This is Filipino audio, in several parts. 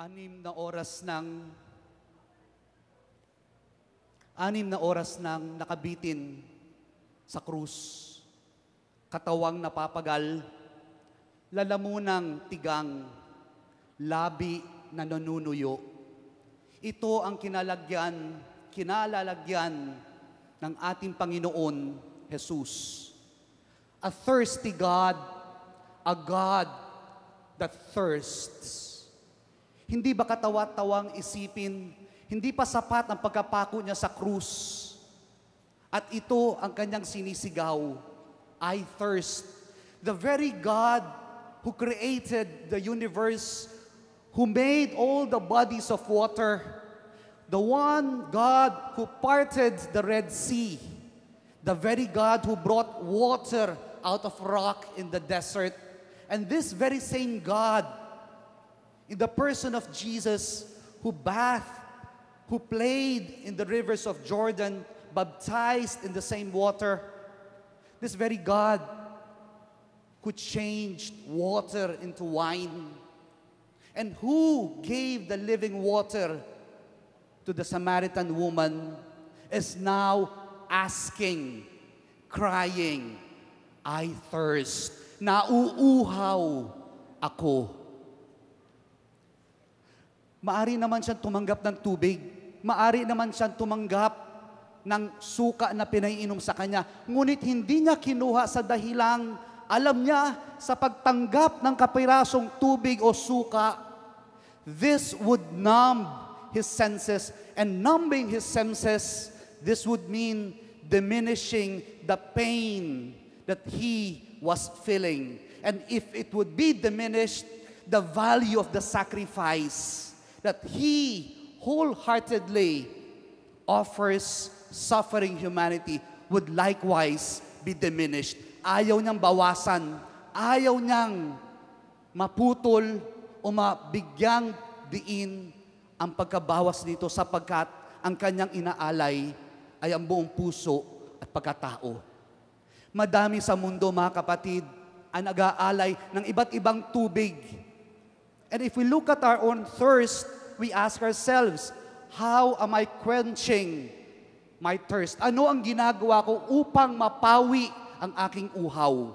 Anim na oras nang nakabitin sa krus. Katawang napapagal, lalamunang tigang, labi na nanunuyo. Ito ang kinalalagyan ng ating Panginoon Jesus. A thirsty God, a God that thirsts. Hindi ba katawa-tawang isipin, hindi pa sapat ang pagkapako niya sa krus. At ito ang kanyang sinisigaw, I thirst. The very God who created the universe, who made all the bodies of water, the one God who parted the Red Sea, the very God who brought water out of rock in the desert, and this very same God, in the person of Jesus, who bathed, who played in the rivers of Jordan, baptized in the same water, this very God who changed water into wine, and who gave the living water to the Samaritan woman, is now asking, crying, I thirst. Nauuhaw ako. Maari naman siyang tumanggap ng tubig. Maari naman siyang tumanggap ng suka na pinaiinom sa kanya. Ngunit hindi niya kinuha sa dahilang alam niya sa pagtanggap ng kapirasong tubig o suka, this would numb his senses. And numbing his senses, this would mean diminishing the pain that he was feeling. And if it would be diminished, the value of the sacrifice that he wholeheartedly offers suffering humanity would likewise be diminished. Ayaw niyang bawasan, ayaw niyang maputol o mabigyang diin ang pagkabawas nito sapagkat ang kanyang inaalay ay ang buong puso at pagkatao. Madami sa mundo, mga kapatid, ang nag-aalay ng iba't ibang tubig. And if we look at our own thirst, we ask ourselves, how am I quenching my thirst? Ano ang ginagawa ko upang mapawi ang aking uhaw?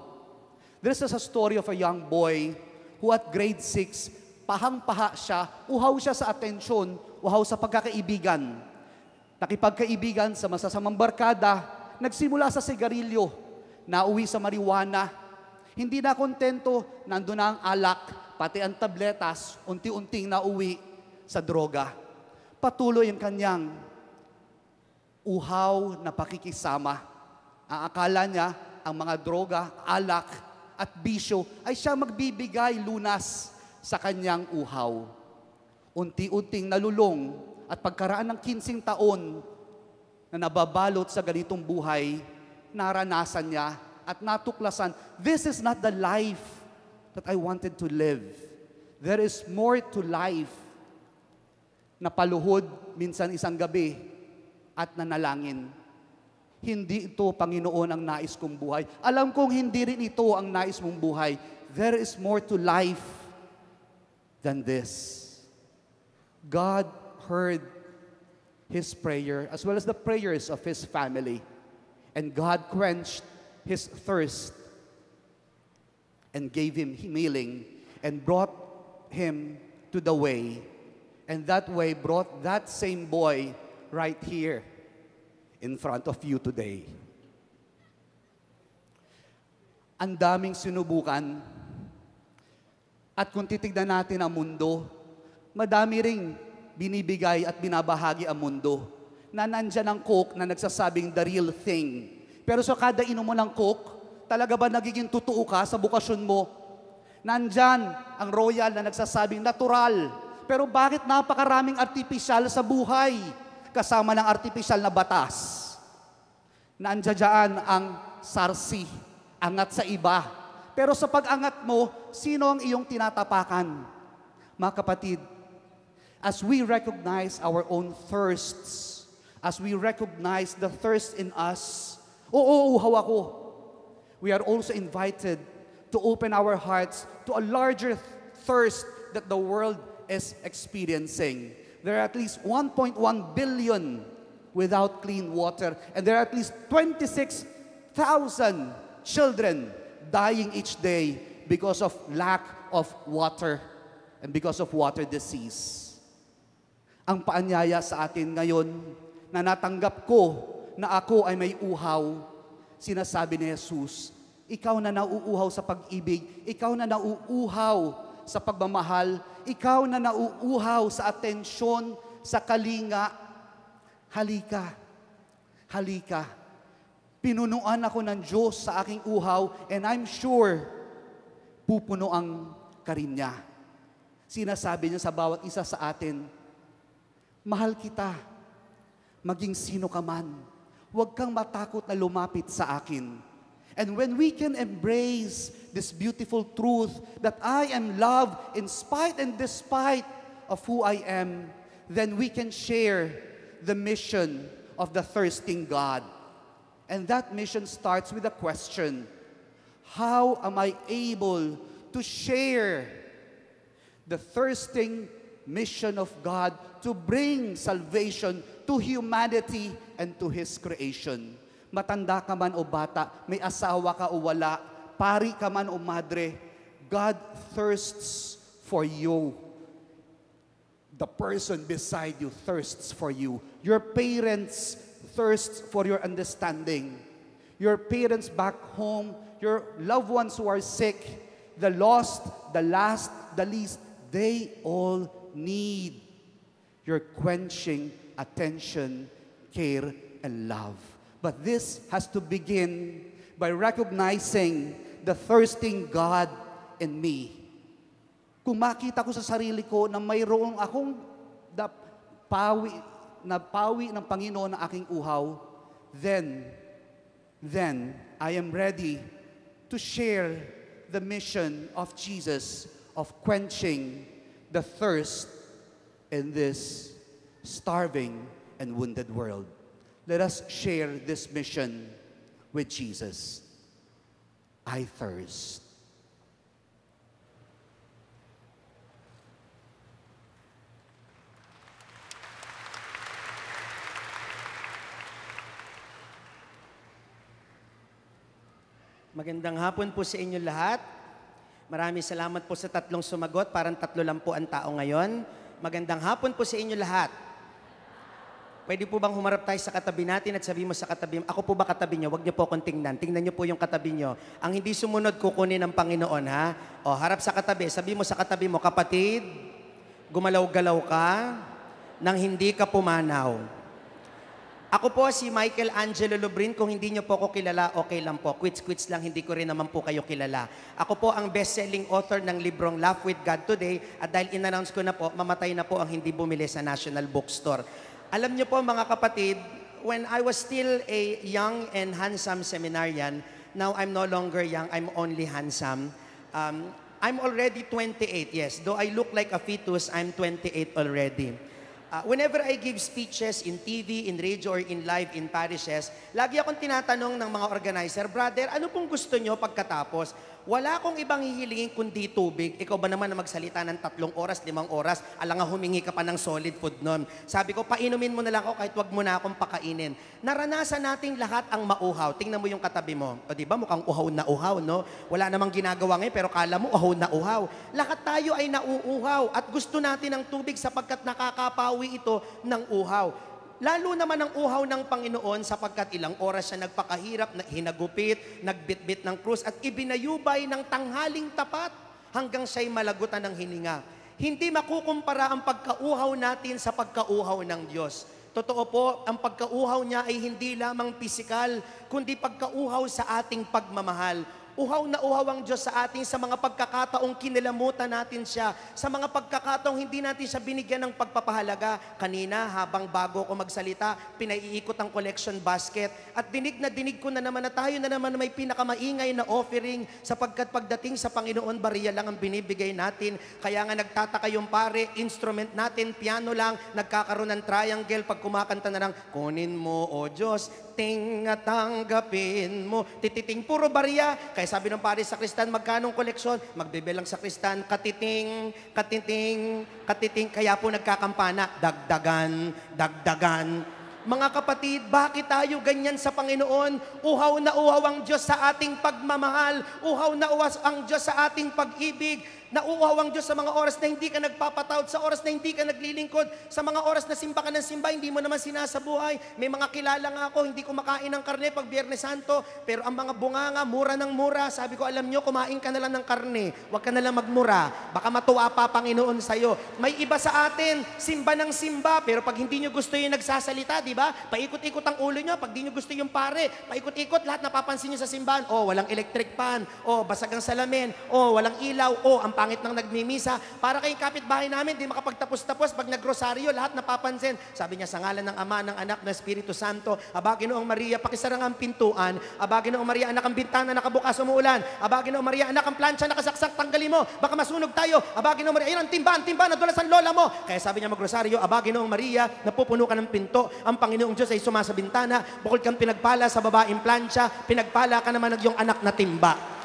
This is a story of a young boy who at grade 6, pahang-paha siya, uhaw siya sa atensyon, uhaw sa pagkakaibigan. Nakipagkaibigan sa masasamang barkada, nagsimula sa sigarilyo, nauwi sa marijuana. Hindi na kontento, nandun na ang alak, pati ang tabletas, unti-unting nauwi sa droga. Patuloy ang kanyang uhaw na pakikisama. Ang akala niya, ang mga droga, alak, at bisyo ay siya magbibigay lunas sa kanyang uhaw. Unti-unting nalulong at pagkaraan ng 15 taon na nababalot sa ganitong buhay, naranasan niya at natuklasan, this is not the life that I wanted to live. There is more to life. Napaluhod minsan isang gabi at nanalangin. Hindi ito, Panginoon, ang nais kong buhay. Alam kong hindi rin ito ang nais mong buhay. There is more to life than this. God heard his prayer as well as the prayers of his family. And God quenched his thirst and gave him healing and brought him to the way. And that way brought that same boy right here in front of you today. Ang daming sinubukan. At kung titignan natin ang mundo, madami ring binibigay at binabahagi ang mundo. Na nandyan ang Coke na nagsasabing the real thing. Pero sa kada inom mo ng Coke, talaga ba nagiging totoo ka sa bukasyon mo? Nandyan ang Royal na nagsasabing natural. Pero bakit napakaraming artificial sa buhay? Kasama ng artificial na batas. Nandiyan ang sarsi, angat sa iba. Pero sa pag-angat mo, sino ang iyong tinatapakan? Mga kapatid, as we recognize our own thirsts, as we recognize the thirst in us, uuhaw ako. We are also invited to open our hearts to a larger thirst that the world is experiencing. There are at least 1.1 billion without clean water, and there are at least 26,000 children dying each day because of lack of water and because of water disease. Ang paanyaya sa atin ngayon na natanggap ko na ako ay may uhaw, sinasabi ni Jesus, ikaw na nauuhaw sa pag-ibig, ikaw na nauuhaw sa pagmamahal, ikaw na nauuhaw sa atensyon, sa kalinga, halika, halika. Pinunuan ako ng Diyos sa aking uhaw, and I'm sure, pupunuan ka rin niya. Sinasabi niya sa bawat isa sa atin, mahal kita, maging sino ka man. Huwag kang matakot na lumapit sa akin. And when we can embrace this beautiful truth that I am loved in spite and despite of who I am, then we can share the mission of the thirsting God. And that mission starts with a question: how am I able to share the thirsting mission of God to bring salvation to humanity and to His creation? Matanda ka man o bata, may asawa ka o wala, pari ka man o madre, God thirsts for you. The person beside you thirsts for you. Your parents thirst for your understanding. Your parents back home, your loved ones who are sick, the lost, the last, the least, they all need your quenching attention, care, and love. But this has to begin by recognizing the thirsting God in me. Kung makita ko sa sarili ko na mayroong akong pawi ng Panginoon na aking uhaw, then I am ready to share the mission of Jesus of quenching the thirst in this starving and wounded world. Let us share this mission with Jesus. I thirst. Magandang hapon po sa inyo lahat. Maraming salamat po sa tatlong sumagot. Parang tatlo lang po ang tao ngayon. Magandang hapon po sa inyo lahat. Pwede po bang humarap tayo sa katabi natin at sabi mo sa katabi, ako po ba katabi nyo? Huwag nyo po akong tingnan. Tingnan nyo po yung katabi nyo. Ang hindi sumunod, kukunin ng Panginoon, ha? O, harap sa katabi. Sabi mo sa katabi mo, kapatid, gumalaw-galaw ka nang hindi ka pumanaw. Ako po si Michael Angelo Lubrin. Kung hindi nyo po ako kilala, okay lang po. Quits lang, hindi ko rin naman po kayo kilala. Ako po ang best-selling author ng librong Laugh with God Today. At dahil in-announce ko na po, mamatay na po ang hindi bumili sa National Bookstore. Alam nyo po mga kapatid, when I was still a young and handsome seminarian, now I'm no longer young, I'm only handsome. I'm already 28, yes. Though I look like a fetus, I'm 28 already. Whenever I give speeches in TV, in radio, or in live in parishes, lagi akong tinatanong ng mga organizer, brother, ano pong gusto nyo pagkatapos? Wala akong ibang hihilingin kundi tubig. Ikaw ba naman na magsalita ng 3 oras, 5 oras, alang nga humingi ka pa ng solid food nun. Sabi ko, painumin mo na lang ako kahit wag mo na akong pakainin. Naranasan nating lahat ang mauhaw. Tingnan mo yung katabi mo. O diba, mukhang uhaw na uhaw, no? Wala namang ginagawa ngayon, pero kala mo uhaw na uhaw. Lahat tayo ay nauuhaw at gusto natin ng tubig sapagkat nakakapawi ito ng uhaw. Lalo naman ang uhaw ng Panginoon sapagkat ilang oras siya nagpakahirap, hinagupit, nagbitbit ng krus at ibinayubay ng tanghaling tapat hanggang siya'y malagutan ng hininga. Hindi makukumpara ang pagkauhaw natin sa pagkauhaw ng Diyos. Totoo po, ang pagkauhaw niya ay hindi lamang pisikal, kundi pagkauhaw sa ating pagmamahal. Uhaw na uhaw ang Diyos sa atin sa mga pagkakataong kinilamutan natin siya, sa mga pagkakataong hindi natin siya binigyan ng pagpapahalaga. Kanina, habang bago ako magsalita, pinaiikot ang collection basket at dinig ko na naman na tayo na naman may pinakamaingay na offering sapagkat pagdating sa Panginoon, bariya lang ang binibigay natin. Kaya nga nagtataka yung pare, instrument natin, piano lang, nagkakaroon ng triangle pag kumakanta na lang, kunin mo, O Diyos, ting at tanggapin mo. Tititing, puro bariya. Kaya Kaya sabi ng pare sa Kristan, magkanong koleksyon? Magbibilang sa Kristan, katiting, katiting, katiting. Kaya po nagkakampana, dagdagan, dagdagan. Mga kapatid, bakit tayo ganyan sa Panginoon? Uhaw na uhaw ang Diyos sa ating pagmamahal. Uhaw na uhaw ang Diyos sa ating pag-ibig. Nauuhaw ang Diyos sa mga oras na hindi ka nagpapatawad, sa oras na hindi ka naglilingkod, sa mga oras na simba ka ng simba, hindi mo naman sinasabuhay. May mga kilala nga ako, hindi kumakain ng karne pag Biyernes Santo, pero ang mga bunganga, mura ng mura. Sabi ko, alam nyo, kumain ka na lang ng karne. Huwag ka na lang magmura. Baka matuwa pa Panginoon sa'yo. May iba sa atin, simba ng simba, pero pag hindi nyo gusto yung nagsasalita, di ba? Paikot-ikot ang ulo nyo. Pag di nyo gusto yung pare, paikot-ikot, lahat napapansin nyo sa simbahan. Oh, walang electric fan. Oh, basag ang salamin. Oh, walang ilaw. Oh, ang pangit ng nagmimisa. Para kayong kapitbahay namin, di makapagtapos-tapos. Pag nagrosaryo, lahat napapansin. Sabi niya, sa ngalan ng Ama, ng Anak, ng Espiritu Santo, Aba, Ginoong Maria, pakisarang ang pintuan. Aba, Ginoong Maria, anak ang bintana, nakabukas, umuulan. Aba, Ginoong Maria, anak ang plancha, nakasaksak, tanggalin mo. Baka masunog tayo. Aba, Ginoong Maria, ayun ang timban, nadulas ang lola mo. Kaya sabi niya magrosaryo, Aba, Ginoong Maria, napupuno ka ng pinto. Ang Panginoong Diyos ay sumasa bintana. Bukod kang pinagpala sa babaeng plancha, pinagpala ka naman ng iyong anak na timba.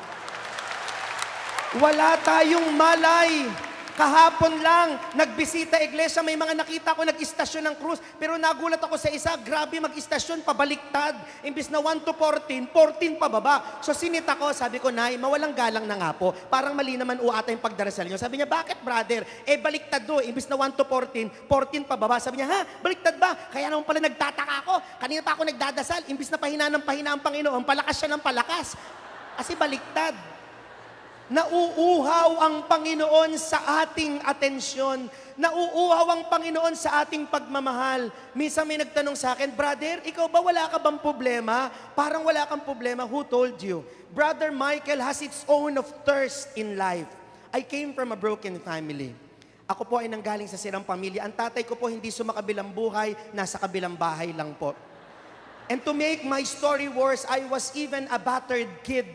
Wala tayong malay. Kahapon lang, nagbisita iglesia, may mga nakita ko nag-istasyon ng krus, pero nagulat ako sa isa, grabe mag-istasyon, pabaliktad. Imbis na 1 to 14, 14 pababa. So sinita ko, sabi ko, Nay, mawalang galang na nga po. Parang mali naman ata yung pagdarasal niyo. Sabi niya, bakit brother? Baliktad do, imbis na 1 to 14, 14 pababa. Sabi niya, ha? Baliktad ba? Kaya naman pala nagtataka ako. Kanina pa ako nagdadasal, imbis na pahina ng pahina ang Panginoon, palakas siya ng palakas. Kasi baliktad. Nauuhaw ang Panginoon sa ating atensyon. Nauuhaw ang Panginoon sa ating pagmamahal. Minsan may nagtanong sa akin, Brother, ikaw ba wala ka bang problema? Parang wala kang problema. Who told you? Brother Michael has its own of thirst in life. I came from a broken family. Ako po ay nanggaling sa sirang pamilya. Ang tatay ko po hindi sumakabilang buhay, nasa kabilang bahay lang po. And to make my story worse, I was even a battered kid.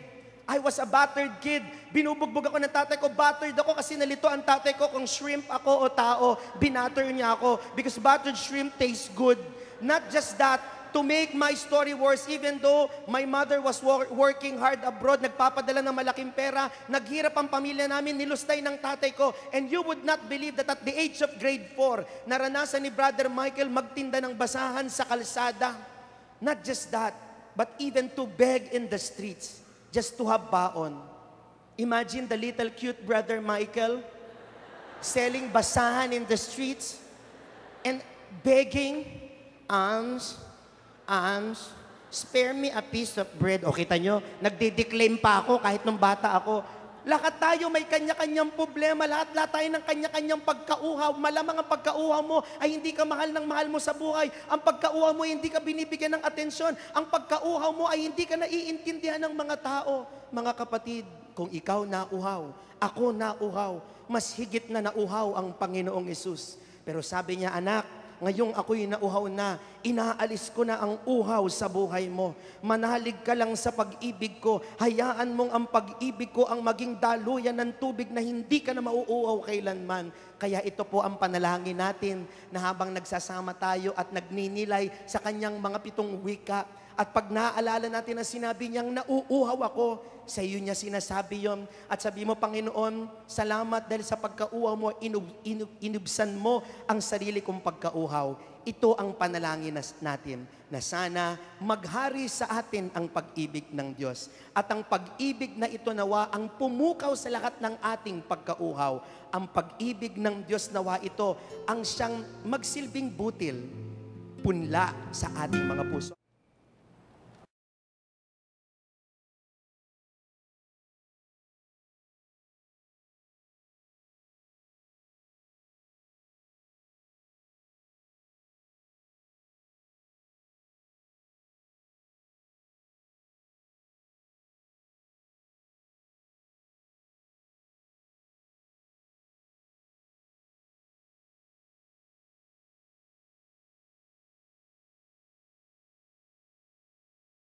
I was a battered kid. Binubugbog ako ng tatay ko. Battered ako kasi nalito ang tatay ko kung shrimp ako o tao. Binatter niya ako because battered shrimp tastes good. Not just that, to make my story worse, even though my mother was working hard abroad, nagpapadala ng malaking pera, naghirap ang pamilya namin, nilustay ng tatay ko. And you would not believe that at the age of grade 4, naranasan ni Brother Michael magtinda ng basahan sa kalsada. Not just that, but even to beg in the streets. Just to have baon. Imagine the little cute Brother Michael selling basahan in the streets and begging, alms, spare me a piece of bread. O kita nyo, nagde-declaim pa ako kahit nung bata ako. Lahat tayo may kanya-kanyang problema. Lahat tayo ng kanya-kanyang pagkauhaw. Malamang ang pagkauhaw mo ay hindi ka mahal ng mahal mo sa buhay. Ang pagkauhaw mo ay hindi ka binibigyan ng atensyon. Ang pagkauhaw mo ay hindi ka naiintindihan ng mga tao. Mga kapatid, kung ikaw nauhaw, ako nauhaw, mas higit na nauhaw ang Panginoong Hesus. Pero sabi niya, anak, ngayong ako'y nauhaw na, inaalis ko na ang uhaw sa buhay mo. Manalig ka lang sa pag-ibig ko. Hayaan mong ang pag-ibig ko ang maging daluyan ng tubig na hindi ka na mauuhaw kailanman. Kaya ito po ang panalangin natin na habang nagsasama tayo at nagninilay sa kanyang mga 7 wika. At pag naaalala natin ang sinabi niyang nauuhaw ako, sa iyo niya sinasabi yon. At sabi mo, Panginoon, salamat dahil sa pagkauhaw mo, inubsan mo ang sarili kong pagkauhaw. Ito ang panalangin natin, na sana maghari sa atin ang pag-ibig ng Diyos. At ang pag-ibig na ito nawa ang pumukaw sa lahat ng ating pagkauhaw. Ang pag-ibig ng Diyos nawa ito ang siyang magsilbing butil, punla sa ating mga puso.